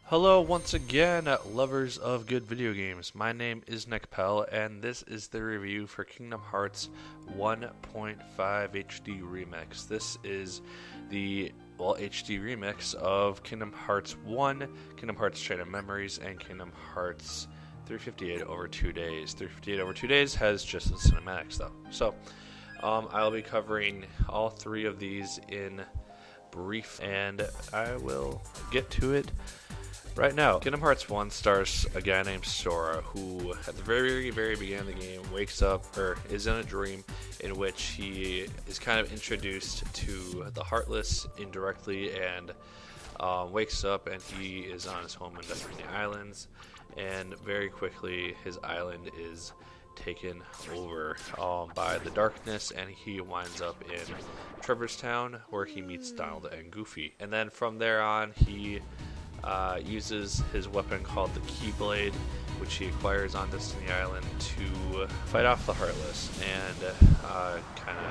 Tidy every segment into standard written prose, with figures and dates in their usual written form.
Hello once again, lovers of good video games. My name is Nick Pell, and this is the review for Kingdom Hearts 1.5 HD Remix. This is the HD remix of Kingdom Hearts 1, Kingdom Hearts Chain of Memories, and Kingdom Hearts 358 over 2 days. 358 over 2 days has just the cinematics though. So, I'll be covering all three of these in brief, and I will get to it right now. Kingdom Hearts 1 stars a guy named Sora who, at the very beginning of the game, wakes up, or is in a dream in which he is kind of introduced to the Heartless indirectly, and wakes up and he is on his home in Destiny Islands, and very quickly his island is taken over by the darkness, and he winds up in Trevor's Town where he meets Donald and Goofy. And then from there on, he uses his weapon called the Keyblade, which he acquires on Destiny Island, to fight off the Heartless and kind of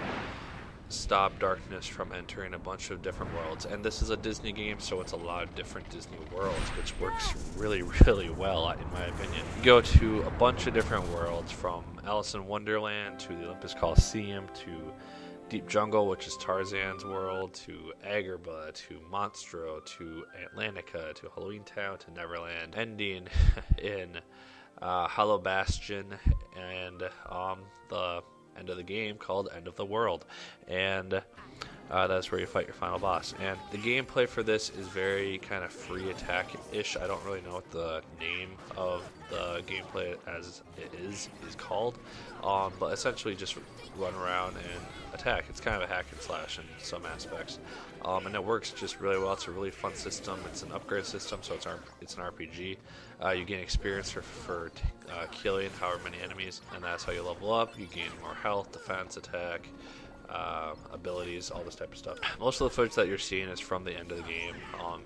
stop darkness from entering a bunch of different worlds. And this is a Disney game, so it's a lot of different Disney worlds, which works really well, in my opinion. You go to a bunch of different worlds, from Alice in Wonderland to the Olympus Coliseum to Deep Jungle, which is Tarzan's world, to Agrabah, to Monstro, to Atlantica, to Halloween Town, to Neverland, ending in Hollow Bastion, and the end of the game called End of the World. And that's where you fight your final boss. And the gameplay for this is very kind of free attack-ish. I don't really know what the name of the gameplay as it is called, but essentially just run around and attack. It's kind of a hack and slash in some aspects, and it works just really well. It's a really fun system. It's an upgrade system, so it's an RPG. You gain experience for killing however many enemies, and that's how you level up. You gain more health, defense, attack, abilities, all this type of stuff. Most of the footage that you're seeing is from the end of the game,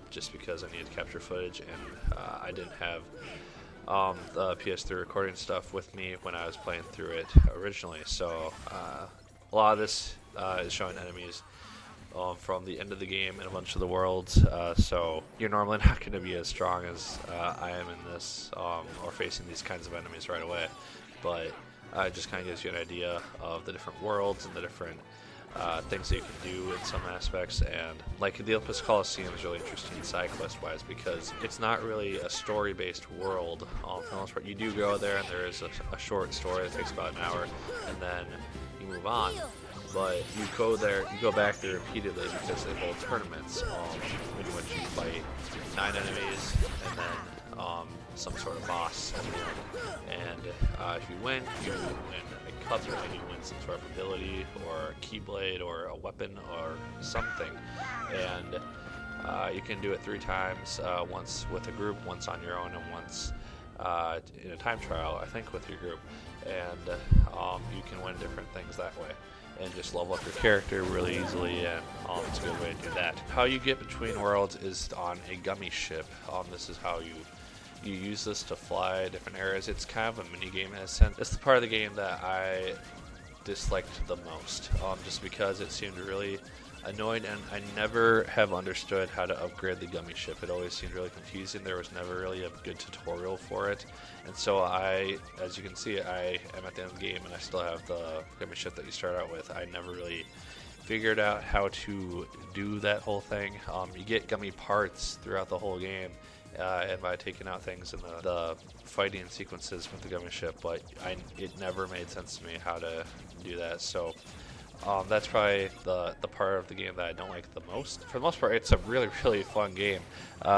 just because I needed to capture footage, and I didn't have the PS3 recording stuff with me when I was playing through it originally. So a lot of this is showing enemies from the end of the game in a bunch of the worlds, so you're normally not going to be as strong as I am in this, or facing these kinds of enemies right away, but it just kind of gives you an idea of the different worlds and the different things that you can do in some aspects. And like the Olympus Coliseum is really interesting side quest wise, because it's not really a story based world. For the most part, you do go there and there is a short story that takes about an hour, and then you move on. But you go back there repeatedly because they hold tournaments in which you fight 9 enemies and then some sort of boss at the end. And if you win a cup, and you win some sort of ability or a Keyblade or a weapon or something. And you can do it 3 times, once with a group, once on your own, and once in a time trial, I think, with your group. And you can win different things that way, and just level up your character really easily, and it's a good way to do that. How you get between worlds is on a gummy ship. This is how you use this to fly different areas. It's kind of a mini game in a sense. It's the part of the game that I disliked the most, just because it seemed really annoying, and I never have understood how to upgrade the gummy ship. It always seemed really confusing. There was never really a good tutorial for it, and so as you can see, I am at the end of the game and I still have the gummy ship that you start out with. I never really figured out how to do that whole thing. You get gummy parts throughout the whole game, and by taking out things in the fighting sequences with the gummy ship, but it never made sense to me how to do that. So that's probably the part of the game that I don't like the most. For the most part, it's a really fun game,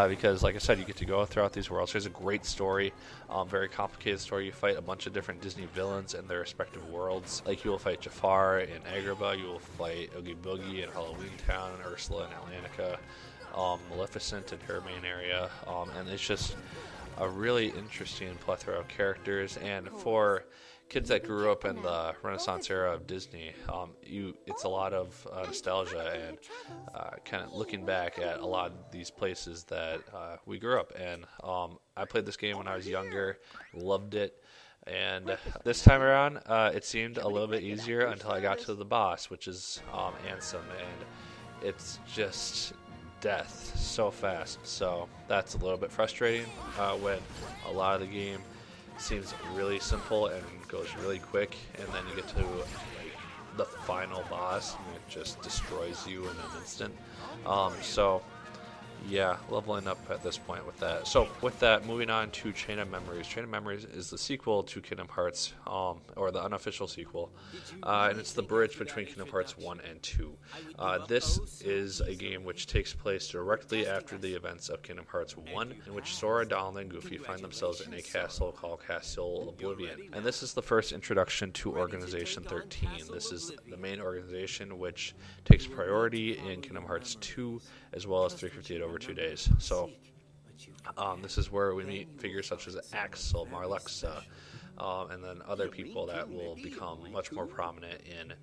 because, like I said, you get to go throughout these worlds. There's a great story, very complicated story. You fight a bunch of different Disney villains in their respective worlds. Like, you will fight Jafar in Agrabah, you will fight Oogie Boogie in Halloween Town, and Ursula in Atlantica, Maleficent in her main area, and it's just a really interesting plethora of characters. And for kids that grew up in the Renaissance era of Disney, it's a lot of nostalgia and kind of looking back at a lot of these places that we grew up in. I played this game when I was younger, loved it, and this time around it seemed a little bit easier until I got to the boss, which is Ansem, and it's just death so fast. So that's a little bit frustrating when a lot of the game seems really simple and goes really quick, and then you get to like the final boss and it just destroys you in an instant. So yeah, leveling up at this point with that. So with that, moving on to Chain of Memories. Chain of Memories is the sequel to Kingdom Hearts, or the unofficial sequel, and it's the bridge between Kingdom Hearts 1 and 2. This is a game which takes place directly after the events of Kingdom Hearts 1, in which Sora, Donald, and Goofy find themselves in a castle called Castle Oblivion. And this is the first introduction to Organization 13. This is the main organization which takes priority in Kingdom Hearts 2, as well as 358 over 2 days. So this is where we meet figures such as Axel, Marlexa, and then other people that will become much more prominent in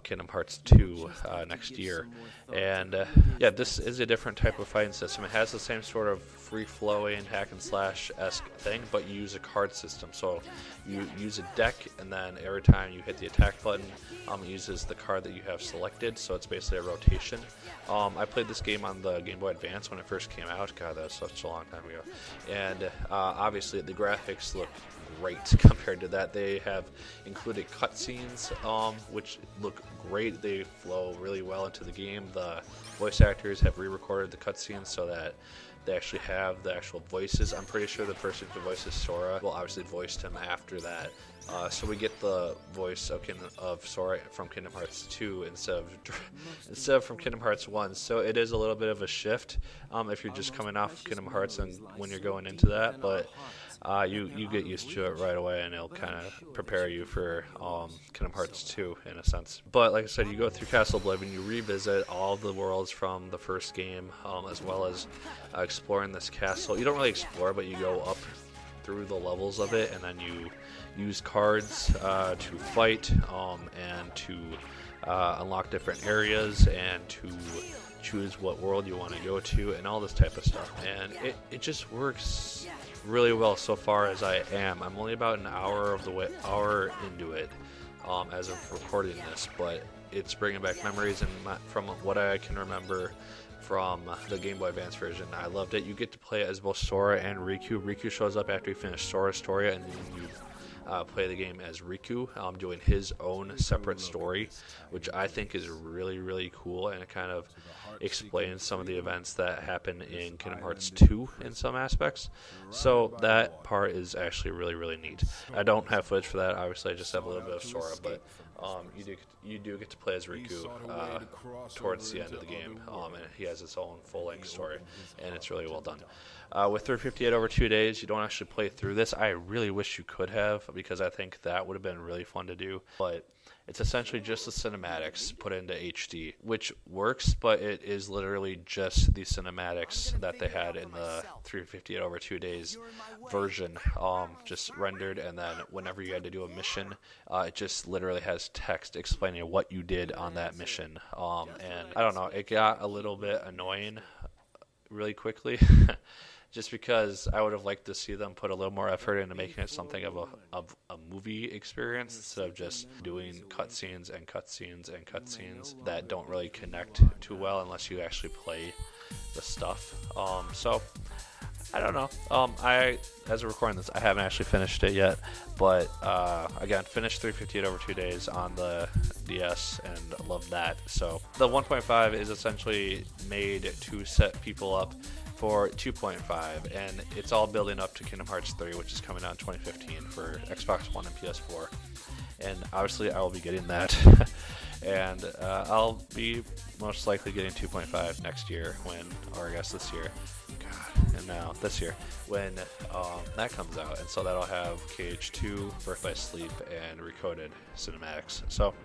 Kingdom Hearts 2 next year. And yeah, this is a different type of fighting system. It has the same sort of free-flowing hack and slash-esque thing, but you use a card system. So you use a deck, and then every time you hit the attack button, it uses the card that you have selected. So it's basically a rotation. I played this game on the Game Boy Advance when it first came out. God, that was such a long time ago. And obviously the graphics look great compared to that. They have included cutscenes, which look great. They flow really well into the game. The voice actors have re-recorded the cutscenes so that they actually have the actual voices. I'm pretty sure the person who voices Sora will obviously voiced him after that. So we get the voice of Sora from Kingdom Hearts 2 instead of from Kingdom Hearts 1. So it is a little bit of a shift if you're just coming off Kingdom Hearts and when you're going into that, but you get used to it right away, and it'll kind of prepare you for Kingdom Hearts 2 in a sense. But like I said, you go through Castle Oblivion, you revisit all the worlds from the first game, as well as exploring this castle. You don't really explore, but you go up through the levels of it, and then you use cards to fight and to unlock different areas and to choose what world you want to go to and all this type of stuff. And it just works really well so far as I am. I'm only about an hour into it as of recording this, but it's bringing back memories, and from what I can remember from the Game Boy Advance version, I loved it. You get to play as both Sora and Riku. Riku shows up after you finish Sora's story, and then you play the game as Riku, doing his own separate story, which I think is really, really cool, and it kind of explains some of the events that happen in Kingdom Hearts 2 in some aspects. So that part is actually really, really neat. I don't have footage for that, obviously. I just have a little bit of Sora, but you do get to play as Riku towards the end of the game, and he has his own full-length story, and it's really well done. With 358 over 2 days, you don't actually play through this. I really wish you could have, because I think that would have been really fun to do, but it's essentially just the cinematics put into HD, which works, but it is literally just the cinematics that they had in the 358 over 2 days version, just rendered, and then whenever you had to do a mission, it just literally has text explaining what you did on that mission. And I don't know, it got a little bit annoying really quickly. Just because I would have liked to see them put a little more effort into making it something of a movie experience instead of just doing cutscenes and cutscenes and cutscenes that don't really connect too well unless you actually play the stuff. So I don't know. As of recording this, I haven't actually finished it yet, but again, finished 358 over 2 days on the DS and loved that. So the 1.5 is essentially made to set people up for 2.5, and it's all building up to Kingdom Hearts 3, which is coming out in 2015 for Xbox One and PS4. And obviously I will be getting that. And I'll be most likely getting 2.5 next year this year. God, and now this year when that comes out. And so that'll have KH2, Birth by Sleep, and Recoded cinematics. So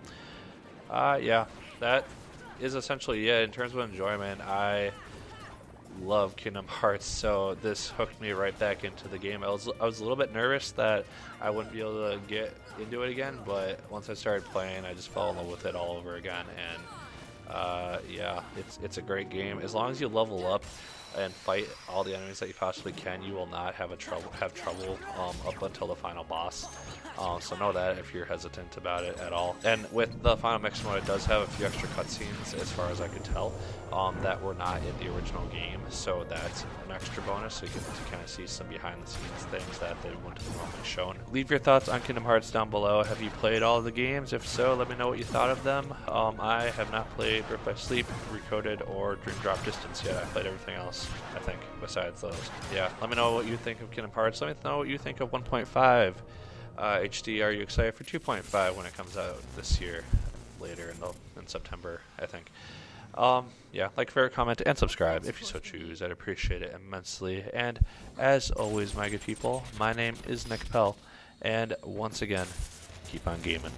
yeah, that is essentially it. In terms of enjoyment, I love Kingdom Hearts, so this hooked me right back into the game. I was a little bit nervous that I wouldn't be able to get into it again, but once I started playing, I just fell in love with it all over again. And yeah, it's a great game as long as you level up. and fight all the enemies that you possibly can, you will not have trouble up until the final boss. So know that if you're hesitant about it at all. And with the final mix mode, it does have a few extra cutscenes, as far as I can tell, that were not in the original game. So that's an extra bonus, so you get to kind of see some behind-the-scenes things that they wouldn't have normally shown. Leave your thoughts on Kingdom Hearts down below. Have you played all of the games? If so, let me know what you thought of them. I have not played Birth by Sleep, Recoded, or Dream Drop Distance yet. I played everything else, I think, besides those. Yeah, let me know what you think of Kingdom Hearts. Let me know what you think of 1.5. HD, are you excited for 2.5 when it comes out this year, later in September, I think. Yeah, like, favorite, comment, and subscribe if you so choose. I'd appreciate it immensely. And as always, my good people, my name is Nick Pell, and once again, keep on gaming.